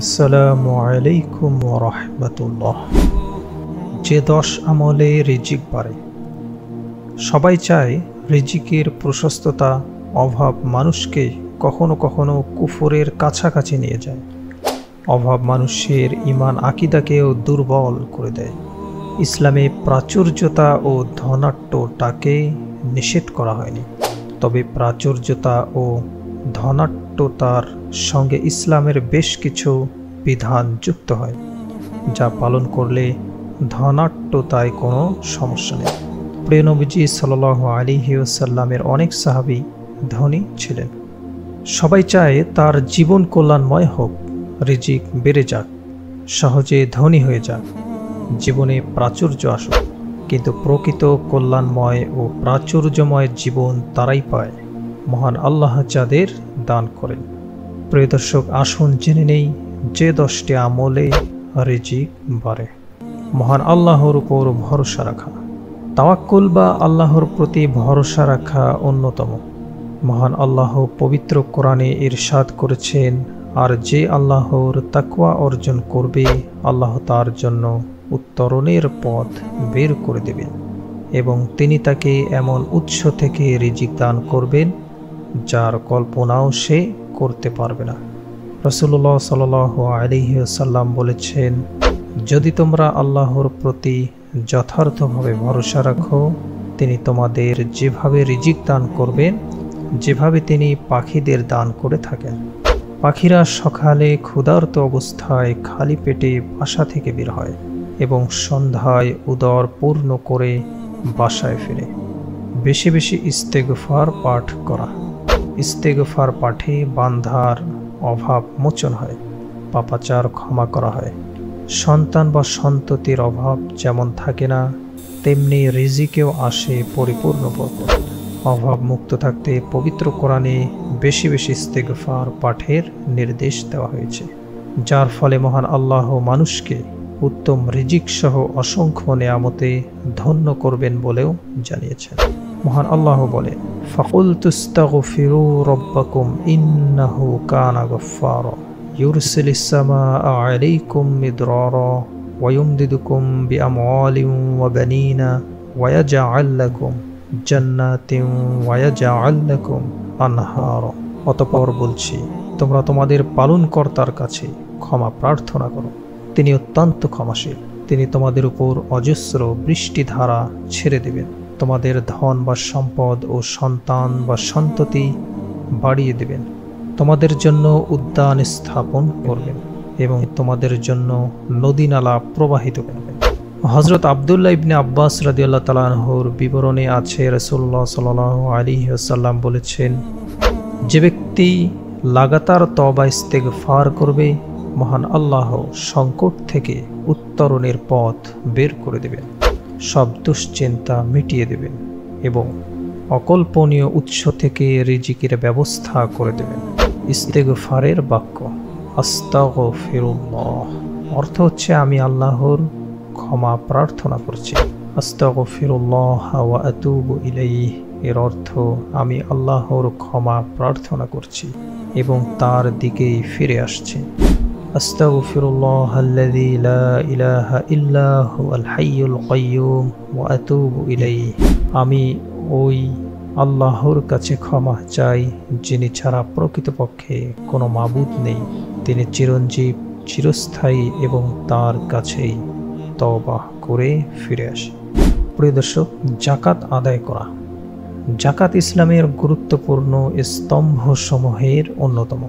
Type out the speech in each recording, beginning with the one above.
আসসালামু আলাইকুম ওয়া রাহমাতুল্লাহ। যে 10 আমলে রিজিক বাড়ে। সবাই চায় রিজিকের প্রশস্ততা। অভাব মানুষকে কখনো কখনো কুফরের কাছাকাছি নিয়ে যায়। অভাব মানুষের ঈমান আকীদাকেও দুর্বল করে দেয়। ইসলামে প্রাচুর্যতা ও ধনাঢ্যতাকে নিষেধ করা হয়নি, তবে প্রাচুর্যতা ও ধনাঢ্যতার সঙ্গে ইসলামের বেশ কিছু বিধান যুক্ত হয়, যা পালন করলে ধনাঢ্যতায় কোনো সমস্যা নেই। প্রিয় নবীজি সাল্লাল্লাহু আলাইহি ওয়াসাল্লামের অনেক সাহাবী ধনী ছিলেন। সবাই চায় তার জীবন কল্যাণময় হোক, রিজিক বেড়ে যাক, সহজে ধনী হয়ে যাক, জীবনে প্রাচুর্য আসুক। কিন্তু প্রকৃত কল্যাণময় ও প্রাচুর্যময় জীবন তারাই পায় মহান আল্লাহ যাদের দান করেন। প্রিয় দর্শক, আসুন জেনে নেই যে 10টি আমলে রিজিক বাড়ে। মহান আল্লাহর উপর ভরসা রাখা। তাওয়াক্কুল বা আল্লাহর প্রতি ভরসা রাখা অন্যতম। মহান আল্লাহ পবিত্র কোরআনে ইরশাদ করেছেন, আর যে আল্লাহর তাকওয়া অর্জন করবে, আল্লাহ তার জন্য উত্তরণের পথ বের করে দেবেন এবং তিনি তাকে এমন উৎস থেকে রিজিক দান করবেন যার কল্পনাও সে করতে পারবে না। রাসূলুল্লাহ সাল্লাল্লাহু আলাইহি ওয়াসাল্লাম বলেছেন, যদি তোমরা আল্লাহর প্রতি যথার্থভাবে ভরসা রাখো, তিনি তোমাদের যেভাবে রিজিক দান করবেন, যেভাবে তিনি পাখিদের দান করে থাকেন। পাখিরা সকালে ক্ষুধার্ত অবস্থায় খালি পেটে বাসা থেকে বের হয় এবং সন্ধ্যায় উদর পূর্ণ করে বাসায় ফিরে। বেশি বেশি ইস্তেগফার পাঠ করা। ইস্তেগফার পাঠে বান্দার অভাব মোচন হয়, পাপাচার ক্ষমা করা হয়। সন্তান বা সন্ততির অভাব যেমন থাকে না, তেমনি রিজিকেও আসে পরিপূর্ণ বরকত। অভাব মুক্ত থাকতে পবিত্র কোরআনে বেশি বেশি ইস্তেগফার পাঠের নির্দেশ দেওয়া হয়েছে, যার ফলে মহান আল্লাহ মানুষকে উত্তম রিজিক সহ অসংখ্য নেয়ামতে ধন্য করবেন বলেও জানিয়েছেন। মহান আল্লাহ বলেন, ফাকুলতুস্তাগফিরু রাব্বাকুম ইন্নাহু কানা গফফারা ইউরসিলিস সামাআ আলাইকুম মিদরারা ওয়া ইউমদিদুকুম বিআমওয়ালিন ওয়া বানিনা ওয়া ইয়াজআল লাকুম জান্নাতিন ওয়া ইয়াজআল লাকুম আনহারা। অতঃপর বলছি, তোমরা তোমাদের পালনকর্তার কাছে ক্ষমা প্রার্থনা করো, তিনি অত্যন্ত ক্ষমাশীল। তিনি তোমাদের উপর অজস্র বৃষ্টিধারা ছেড়ে দেবেন, তোমাদের ধন বা সম্পদ ও সন্তান বা সন্ততি বাড়িয়ে দেবেন, তোমাদের জন্য উদ্যান স্থাপন করবেন এবং তোমাদের জন্য নদী নালা প্রবাহিত করবেন। হযরত আব্দুল্লাহ ইবনে আব্বাস রাদিয়াল্লাহু তাআলা আনহুর বিবরণে আছে, রাসূলুল্লাহ সাল্লাল্লাহু আলাইহি ওয়াসাল্লাম বলেছেন, যে ব্যক্তি লাগাতার তওবা ইস্তেগফার করবে, মহান আল্লাহ সংকট থেকে উত্তরণের পথ বের করে দেবেন, সব দুশ্চিন্তা মিটিয়ে দেবেন এবং অকল্পনীয় উৎস থেকে রিজিকের ব্যবস্থা করে দেবেন। ইস্তেগফারের বাক্য আস্তাগফিরুল্লাহ অর্থ হচ্ছে আমি আল্লাহর ক্ষমা প্রার্থনা করছি। আস্তাগফিরুল্লাহ ওয়া আতুবু ইলাইহি এর অর্থ আমি আল্লাহর ক্ষমা প্রার্থনা করছি এবং তার দিকেই ফিরে আসছি। আস্তাগফিরুল্লাহাল্লাযী লা ইলাহা ইল্লা হুয়াল হাইয়ুল কাইয়্যুম ওয়া আতুবু ইলাইহি আমি ওই আল্লাহর কাছে ক্ষমা চাই যিনি ছাড়া প্রকৃতপক্ষে কোনো মাবুদ নেই, তিনি চিরঞ্জীব, চিরস্থায়ী এবং তার কাছেই তওবা করে ফিরে আসি। প্রিয় দর্শক, যাকাত আদায় করা। যাকাত ইসলামের গুরুত্বপূর্ণ স্তম্ভসমূহের অন্যতম।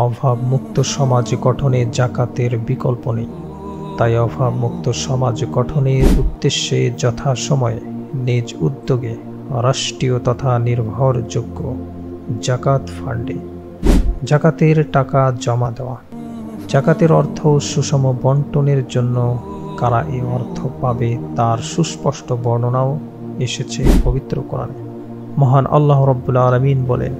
অভাব মুক্ত সমাজ গঠনে যাকাতের বিকল্প নেই, তাই অভাব মুক্ত সমাজ গঠনের উদ্দেশ্যে যথাসময়ে নিজ উদ্যোগে রাষ্ট্রীয় তথা নির্ভরযোগ্য যাকাত ফান্ডে যাকাতের টাকা জমা দেওয়া। যাকাতের অর্থ সুষম বন্টনের জন্য কারা এই অর্থ পাবে তার সুস্পষ্ট বর্ণনাও এসেছে পবিত্র কোরআনে। মহান আল্লাহ রাব্বুল আলামিন বলেন,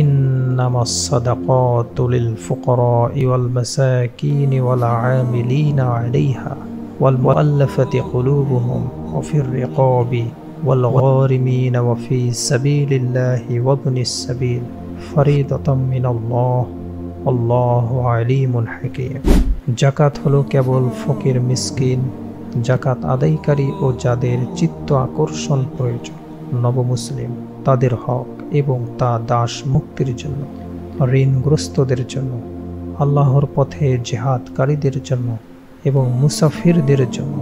ইন্নামাস সাদাকাতু লিল ফুকারা'i ওয়াল মাসাকিনি ওয়াল আমিলিনা আলাইহা ওয়াল মুআল্লাফাতি কুলুবুহুম ওয়া ফির রিকাবি ওয়াল গারিমিনা ওয়া ফি সাবিলিল্লাহি ওয়া ইবনিস সাবিল ফারিদাতাম মিনাল্লাহ আল্লাহু আলিমুন হাকীম। যাকাত হলো কেবল ফকির মিসকিন, যাকাত আদায়কারী ও যাদের চিত্ত আকর্ষণ প্রয়োজন, নবমুসলিম, তাদের হক এবং তা দাস মুক্তির জন্য, ঋণগ্রস্তদের জন্য, আল্লাহর পথে জিহাদকারীদের জন্য এবং মুসাফিরদের জন্য।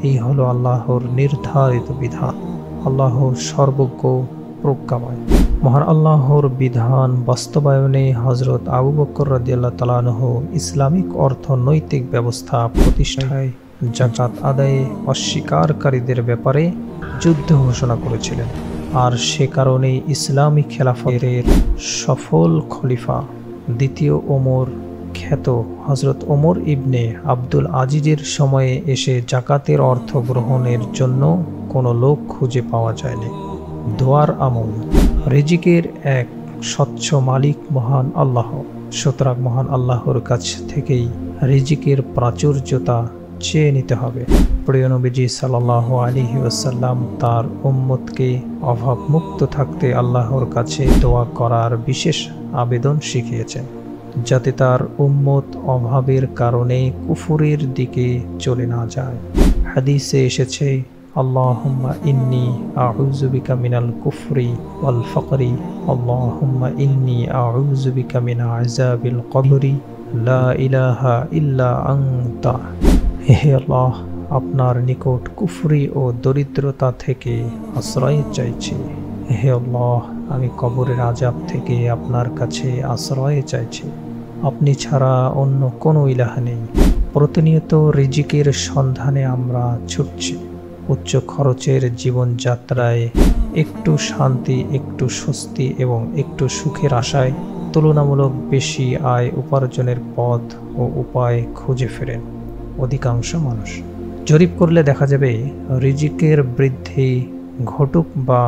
এই হলো আল্লাহর নির্ধারিত বিধান। আল্লাহ সর্বজ্ঞ, প্রজ্ঞাময়। মহান আল্লাহর বিধান বাস্তবায়নে হযরত আবু বকর রাদিয়াল্লাহু তাআলা আনহু ইসলামিক অর্থনৈতিক ব্যবস্থা প্রতিষ্ঠায় যাকাত আদায়ে অস্বীকারীদের ব্যাপারে যুদ্ধ ঘোষণা করেছিলেন। আর সে কারণে ইসলামী খেলাফতের সফল খলিফা দ্বিতীয় ওমর খ্যাত হযরত ওমর ইবনে আব্দুল আজিজের সময়ে এসে যাকাতের অর্থ গ্রহণের জন্য কোনো লোক খুঁজে পাওয়া যায়নি। দোয়ার আমল। রিজিকের এক স্বচ্ছ মালিক মহান আল্লাহ, সুতরাং মহান আল্লাহর কাছ থেকেই রিজিকের প্রাচুর্যতা চেয়ে নিতে হবে। প্রিয় নবীজি সাল্লাল্লাহু আলাইহি ওয়াসাল্লাম তার উম্মতকে অভাবমুক্ত থাকতে আল্লাহর কাছে দোয়া করার বিশেষ আবেদন শিখিয়েছেন, যাতে তার উম্মত অভাবের কারণে কুফুরের দিকে চলে না যায়। হাদিসে এসেছে, আল্লাহুম্মা ইন্নী আউযু বিকা মিনাল কুফরি ওয়াল ফাকরি, আল্লাহুম্মা ইন্নী আউযু বিকা মিন আযাবিল কবরি, লা ইলাহা ইল্লা আনতা। হে আল্লাহ, আপনার নিকট কুফরি ও দরিদ্রতা থেকে আশ্রয় চাইছি। হে আল্লাহ, আমি কবরের আযাব থেকে আপনার কাছে আশ্রয় চাইছি। আপনি ছাড়া অন্য কোনো ইলাহ নেই। প্রতিনিয়ত রিজিকের সন্ধানে আমরা ছুটছি। উচ্চ খরচের জীবনযাত্রায় একটু শান্তি, একটু স্বস্তি এবং একটু সুখের আশায় তুলনামূলক বেশি আয় উপার্জনের পথ ও উপায় খুঁজে ফেরেন অধিকাংশ মানুষ। জরিপ করলে দেখা যাবে, রিজিকের বৃদ্ধি ঘটুক বা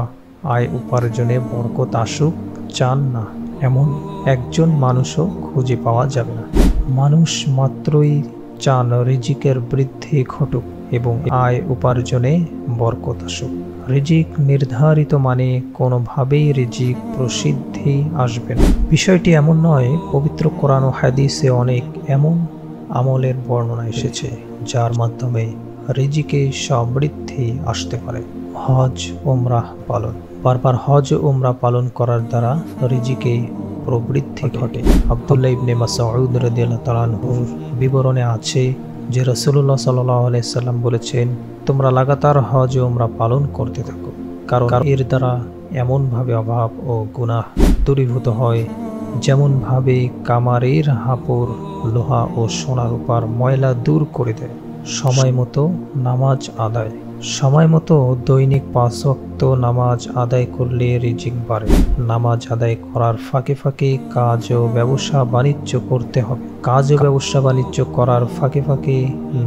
আয় উপার্জনে বরকত আসুক চান না এমন একজন মানুষও খুঁজে পাওয়া যাবে না। মানুষ মাত্রই চান রিজিকের বৃদ্ধি ঘটুক এবং আয় উপার্জনে বরকত আসুক। রিজিক নির্ধারিত মানে কোনোভাবেই রিজিক প্রসিদ্ধি আসবে না। বিষয়টি এমন নয়। পবিত্র কোরআন ও হাদিসে অনেক এমন আমলের বর্ণনা এসেছে যার মাধ্যমে রিজিকে সমৃদ্ধি আসতে পারে। হজ, উমরাহ পালন। বারবার হজ ও উমরা পালন করার দ্বারা রিজিকে প্রবৃদ্ধি ঘটে। আব্দুল্লাহ ইবনে মাসউদ রাদিয়াল্লাহু তাআলা আনহুর বিবরণে আছে যে রাসূলুল্লাহ সাল্লাল্লাহু আলাইহি সাল্লাম বলেছেন, তোমরা লাগাতার হজ ও উমরা পালন করতে থাকো, কারণ এর দ্বারা এমনভাবে অভাব ও গুনাহ দূরীভূত হয় যেমনভাবে কামারের হাপড় লোহা ও সোনা রূপার ময়লা দূর করে দেয়। সময় মতো নামাজ আদায়। সময় মতো দৈনিক 5 ওয়াক্ত নামাজ আদায় করলে রিজিক বাড়ে। নামাজ আদায় করার ফাঁকে ফাঁকে কাজ ও ব্যবসা বাণিজ্য করতে হবে। কাজ ও ব্যবসা বাণিজ্য করার ফাঁকে ফাঁকে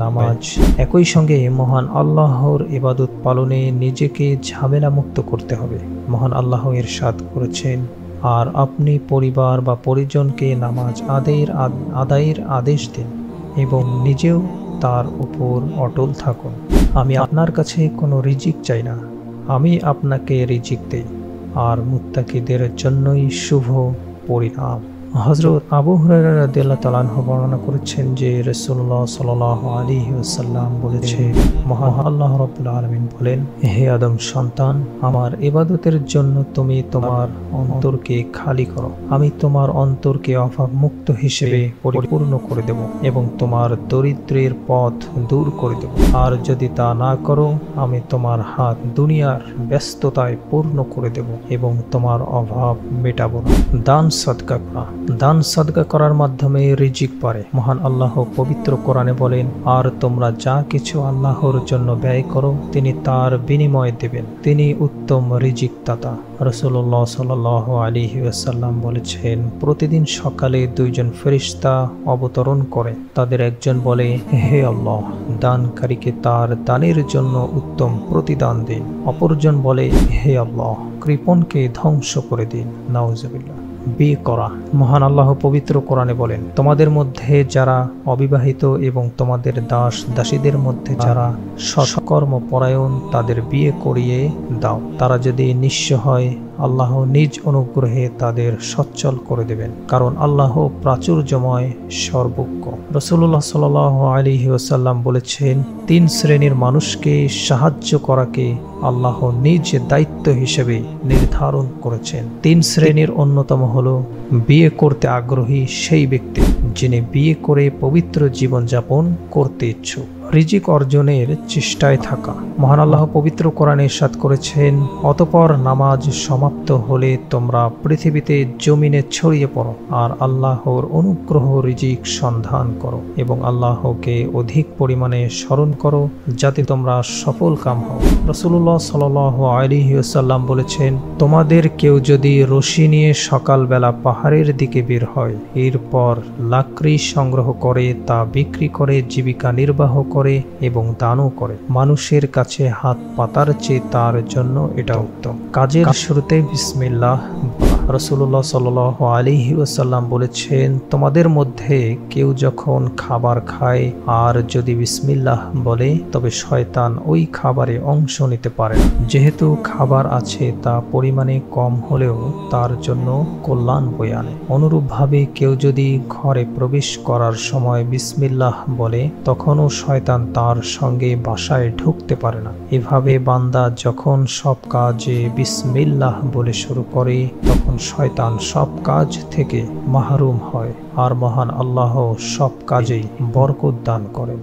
নামাজ। একই সঙ্গে মহান আল্লাহর ইবাদত পালনে নিজেকে ঝামেলা মুক্ত করতে হবে। মহান আল্লাহ ইরশাদ করেছেন, আর আপনি পরিবার বা পরিজনকে নামাজ আদায়ের আদেশ দিন এবং নিজেও তার উপর অটল থাকুন। আমি আপনার কাছে কোনো রিজিক চাই না, আমি আপনাকে রিজিক দেই, আর মুত্তাকিদের জন্যই শুভ পরিণাম। হযরত আবু হুরায়রা রাদিয়াল্লাহু তাআলা আনহু বর্ণনা করেছেন যে রাসূলুল্লাহ সাল্লাল্লাহু আলাইহি ওয়াসাল্লাম বলেছেন, মহান আল্লাহ রাব্বুল আলামিন বলেন, হে আদম সন্তান, আমার ইবাদতের জন্য তুমি তোমার অন্তরকে খালি করো, আমি তোমার অন্তরকে অভাব মুক্ত হিসেবে পরিপূর্ণ করে দেব এবং তোমার দরিদ্রের পথ দূর করে দেব। আর যদি তা না করো, আমি তোমার হাত দুনিয়ার ব্যস্ততায় পূর্ণ করে দেব এবং তোমার অভাব মেটাবো না। দান সদকা করা। দান সাদকা করার মাধ্যমে রিজিক বাড়ে। মহান আল্লাহ পবিত্র কোরআনে বলেন, আর তোমরা যা কিছু আল্লাহর জন্য ব্যয় করো তিনি তার বিনিময় দেবেন, তিনি উত্তম রিজিক দাতা। রাসূলুল্লাহ সাল্লাল্লাহু আলাইহি ওয়াসাল্লাম বলেছেন, প্রতিদিন সকালে 2 জন ফেরেশতা অবতরণ করে। তাদের একজন বলে, হে আল্লাহ, দানকারীকে তার দানের জন্য উত্তম প্রতিদান দিন। অপরজন বলে, হে আল্লাহ, কৃপণকে ধ্বংস করে দিন। নাউজুবিল্লাহ। বিয়ে করা। মহান আল্লাহ পবিত্র কোরআনে বলেন, তোমাদের মধ্যে যারা অবিবাহিত এবং তোমাদের দাস দাসীদের মধ্যে যারা সৎকর্ম পরায়ণ তাদের বিয়ে করিয়ে দাও। তারা যদি নিঃস্ব হয় আল্লাহ নিজ অনুগ্রহে তাদের সচ্ছল করে দেবেন, কারণ আল্লাহ প্রাচুর্যময় সর্বজ্ঞ। রাসূলুল্লাহ সাল্লাল্লাহু আলাইহি ওয়াসাল্লাম বলেছেন, 3 শ্রেণীর মানুষকে সাহায্য করাকে আল্লাহ নিজ দায়িত্ব হিসেবে নির্ধারণ করেছেন। 3 শ্রেণীর অন্যতম হলো বিয়ে করতে আগ্রহী সেই ব্যক্তি যিনি বিয়ে করে পবিত্র জীবনযাপন করতে ইচ্ছুক, রিজিক অর্জনের চেষ্টায় থাকা। মহান আল্লাহ পবিত্র কোরআনে ইরশাদ করেছেন, অতঃপর নামাজ সমাপ্ত হলে তোমরা পৃথিবীতে জমিনে ছড়িয়ে পড়ো আর আল্লাহর অনুগ্রহ রিজিক সন্ধান করো এবং আল্লাহকে অধিক পরিমাণে স্মরণ করো যাতে তোমরা সফল কাম হও। রাসূলুল্লাহ সাল্লাল্লাহু আলাইহি ওয়াসাল্লাম বলেছেন, তোমাদের কেউ যদি রশি নিয়ে সকালবেলা পাহাড়ের দিকে বের হয়, এরপর লাকড়ি সংগ্রহ করে তা বিক্রি করে জীবিকা নির্বাহ করে এবং দানও করে, মানুষের কাছে হাত পাতার চেয়ে তার জন্য এটা উত্তম। কাজের শুরুতে বিসমিল্লাহ। রাসূলুল্লাহ সাল্লাল্লাহু আলাইহি ওয়াসাল্লাম বলেছেন, তোমাদের মধ্যে কেউ যখন খাবার খায় আর যদি বিসমিল্লাহ বলে তবে শয়তান ওই খাবারে অংশ নিতে পারে না। যেহেতু খাবার আছে তা পরিমাণে কম হলেও তার জন্য কল্যাণ বয়ে আনে। অনুরূপভাবে কেউ যদি ঘরে প্রবেশ করার সময় বিসমিল্লাহ বলে তখনও শয়তান তার সঙ্গে বাসায় ঢুকতে পারে না। এভাবে বান্দা যখন সব কাজে বিসমিল্লাহ বলে শুরু করে তখন শয়তান সব কাজ থেকে মাহরুম হয় আর মহান আল্লাহ সব কাজেই বরকত দান করেন।